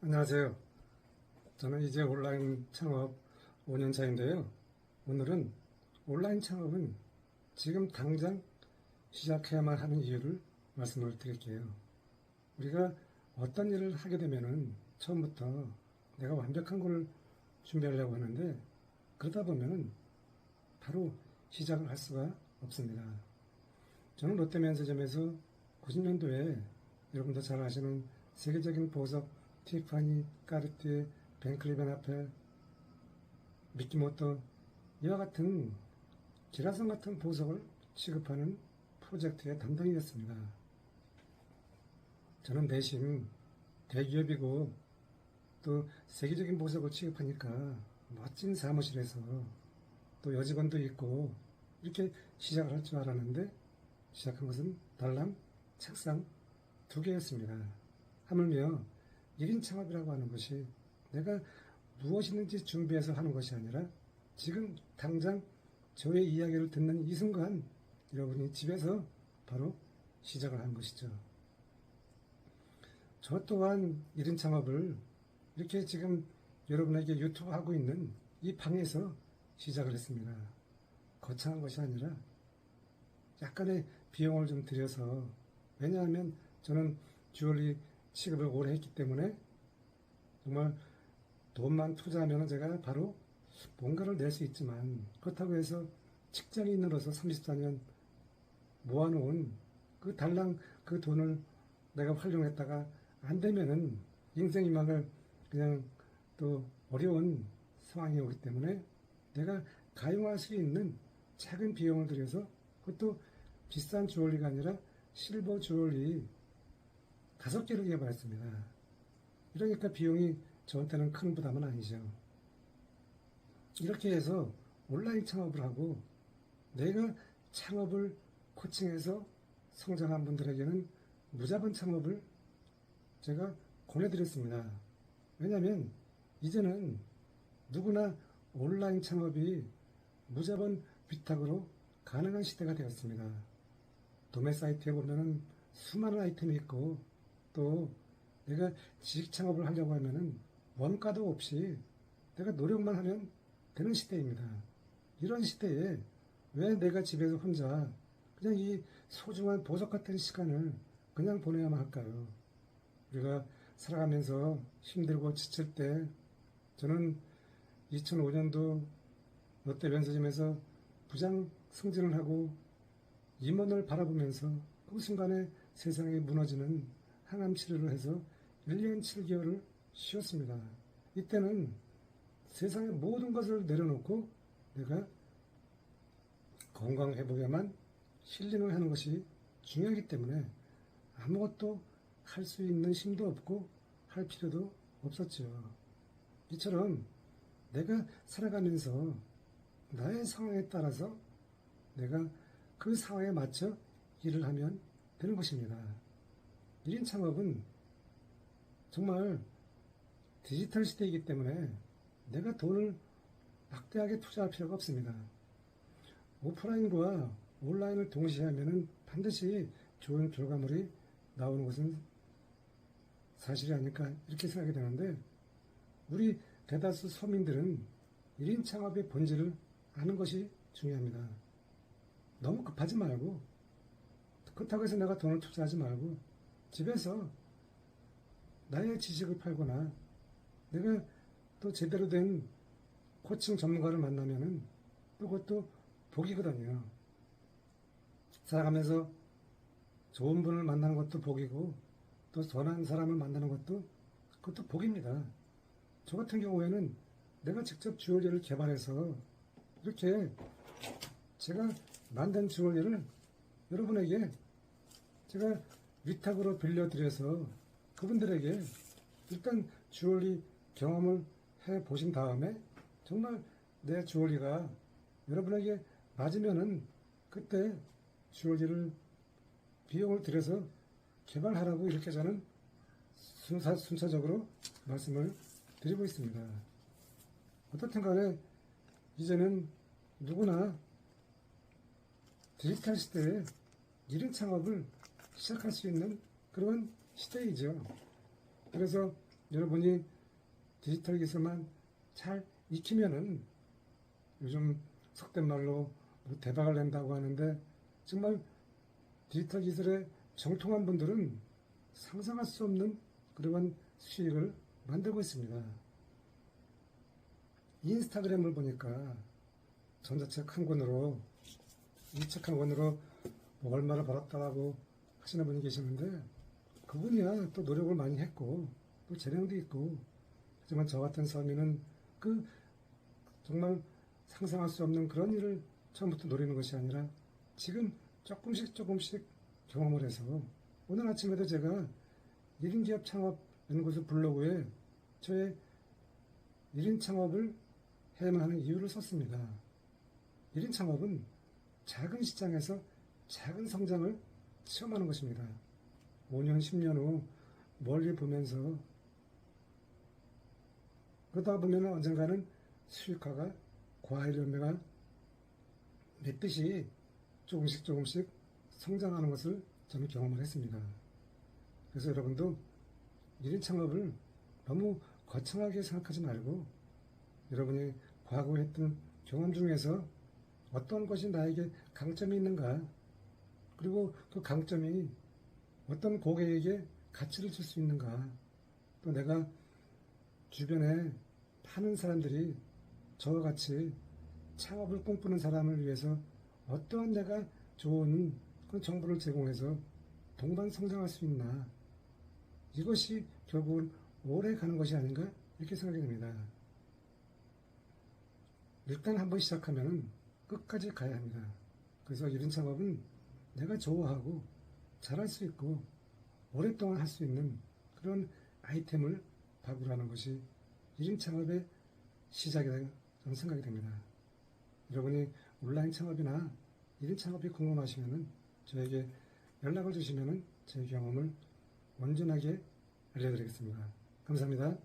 안녕하세요. 저는 이제 온라인 창업 5년 차인데요. 오늘은 온라인 창업은 지금 당장 시작해야만 하는 이유를 말씀을 드릴게요. 우리가 어떤 일을 하게 되면은 처음부터 내가 완벽한 걸 준비하려고 하는데 그러다 보면은 바로 시작을 할 수가 없습니다. 저는 롯데면세점에서 90년도에 여러분도 잘 아시는 세계적인 보석 티파니, 까르띠에, 벤클리 베나펠, 미키모토 이와 같은 기라성 같은 보석을 취급하는 프로젝트의 담당이었습니다. 저는 대신 대기업이고 또 세계적인 보석을 취급하니까 멋진 사무실에서 또 여직원도 있고 이렇게 시작을 할 줄 알았는데 시작한 것은 달랑 책상 2개였습니다. 하물며 1인 창업이라고 하는 것이 내가 무엇이든지 준비해서 하는 것이 아니라 지금 당장 저의 이야기를 듣는 이 순간 여러분이 집에서 바로 시작을 한 것이죠. 저 또한 1인 창업을 이렇게 지금 여러분에게 유튜브 하고 있는 이 방에서 시작을 했습니다. 거창한 것이 아니라 약간의 비용을 좀 들여서, 왜냐하면 저는 주얼리 취급을 오래 했기 때문에 정말 돈만 투자하면 제가 바로 뭔가를 낼 수 있지만, 그렇다고 해서 직장인으로서 34년 모아놓은 그 달랑 그 돈을 내가 활용했다가 안 되면은 인생이막을 그냥 또 어려운 상황이 오기 때문에 내가 가용할 수 있는 작은 비용을 들여서, 그것도 비싼 주얼리가 아니라 실버 주얼리 5개를 개발했습니다. 이러니까 비용이 저한테는 큰 부담은 아니죠. 이렇게 해서 온라인 창업을 하고 내가 창업을 코칭해서 성장한 분들에게는 무자본 창업을 제가 권해드렸습니다. 왜냐하면 이제는 누구나 온라인 창업이 무자본 위탁으로 가능한 시대가 되었습니다. 도매 사이트에 보면은 수많은 아이템이 있고, 또 내가 지식 창업을 하려고 하면은 원가도 없이 내가 노력만 하면 되는 시대입니다. 이런 시대에 왜 내가 집에서 혼자 그냥 이 소중한 보석 같은 시간을 그냥 보내야만 할까요? 우리가 살아가면서 힘들고 지칠 때 저는 2005년도 롯데면세점에서 부장 승진을 하고 임원을 바라보면서 그 순간에 세상이 무너지는 항암 치료를 해서 1년 7개월을 쉬었습니다. 이때는 세상의 모든 것을 내려놓고 내가 건강회복에만 힐링을 하는 것이 중요하기 때문에 아무것도 할 수 있는 힘도 없고 할 필요도 없었죠. 이처럼 내가 살아가면서 나의 상황에 따라서 내가 그 상황에 맞춰 일을 하면 되는 것입니다. 1인 창업은 정말 디지털 시대이기 때문에 내가 돈을 막대하게 투자할 필요가 없습니다. 오프라인과 온라인을 동시에 하면 반드시 좋은 결과물이 나오는 것은 사실이 아닐까 이렇게 생각이 되는데, 우리 대다수 서민들은 1인 창업의 본질을 아는 것이 중요합니다. 너무 급하지 말고, 그렇다고 해서 내가 돈을 투자하지 말고 집에서 나의 지식을 팔거나 내가 또 제대로 된 코칭 전문가를 만나면은 또 그것도 복이거든요. 살아가면서 좋은 분을 만나는 것도 복이고 또 선한 사람을 만나는 것도 그것도 복입니다. 저 같은 경우에는 내가 직접 주얼리를 개발해서 이렇게 제가 만든 주얼리를 여러분에게 제가 위탁으로 빌려드려서 그분들에게 일단 주얼리 경험을 해 보신 다음에 정말 내 주얼리가 여러분에게 맞으면은 그때 주얼리를 비용을 들여서 개발하라고 이렇게 저는 순차적으로 말씀을 드리고 있습니다. 어떻든 간에 이제는 누구나 디지털 시대에 1인 창업을 시작할 수 있는 그런 시대이죠. 그래서 여러분이 디지털 기술만 잘 익히면은 요즘 속된 말로 뭐 대박을 낸다고 하는데 정말 디지털 기술에 정통한 분들은 상상할 수 없는 그런 수익을 만들고 있습니다. 인스타그램을 보니까 전자책 한 권으로 이 책 한 권으로 뭐 얼마를 벌었다라고 하시는 분이 계시는데 그분이야 또 노력을 많이 했고 또 재능도 있고 하지만 저 같은 서민은 그 정말 상상할 수 없는 그런 일을 처음부터 노리는 것이 아니라 지금 조금씩 경험을 해서 오늘 아침에도 제가 1인 기업 창업 연구소 블로그에 저의 1인 창업을 해야만 하는 이유를 썼습니다. 1인 창업은 작은 시장에서 작은 성장을 체험하는 것입니다. 5년, 10년 후 멀리 보면서 그러다 보면 언젠가는 수익화가 과일 열매가 맺듯이 조금씩 성장하는 것을 저는 경험을 했습니다. 그래서 여러분도 1인 창업을 너무 거창하게 생각하지 말고 여러분이 과거에 했던 경험 중에서 어떤 것이 나에게 강점이 있는가 그리고 그 강점이 어떤 고객에게 가치를 줄 수 있는가 또 내가 주변에 많은 사람들이 저와 같이 창업을 꿈꾸는 사람을 위해서 어떠한 내가 좋은 그런 정보를 제공해서 동반 성장할 수 있나 이것이 결국은 오래 가는 것이 아닌가 이렇게 생각이 됩니다. 일단 한번 시작하면 끝까지 가야 합니다. 그래서 1인 창업은 내가 좋아하고 잘할 수 있고 오랫동안 할 수 있는 그런 아이템을 발굴하는 것이 1인 창업의 시작이라고 저는 생각이 됩니다. 여러분이 온라인 창업이나 1인 창업이 궁금하시면 저에게 연락을 주시면 제 경험을 온전하게 알려드리겠습니다. 감사합니다.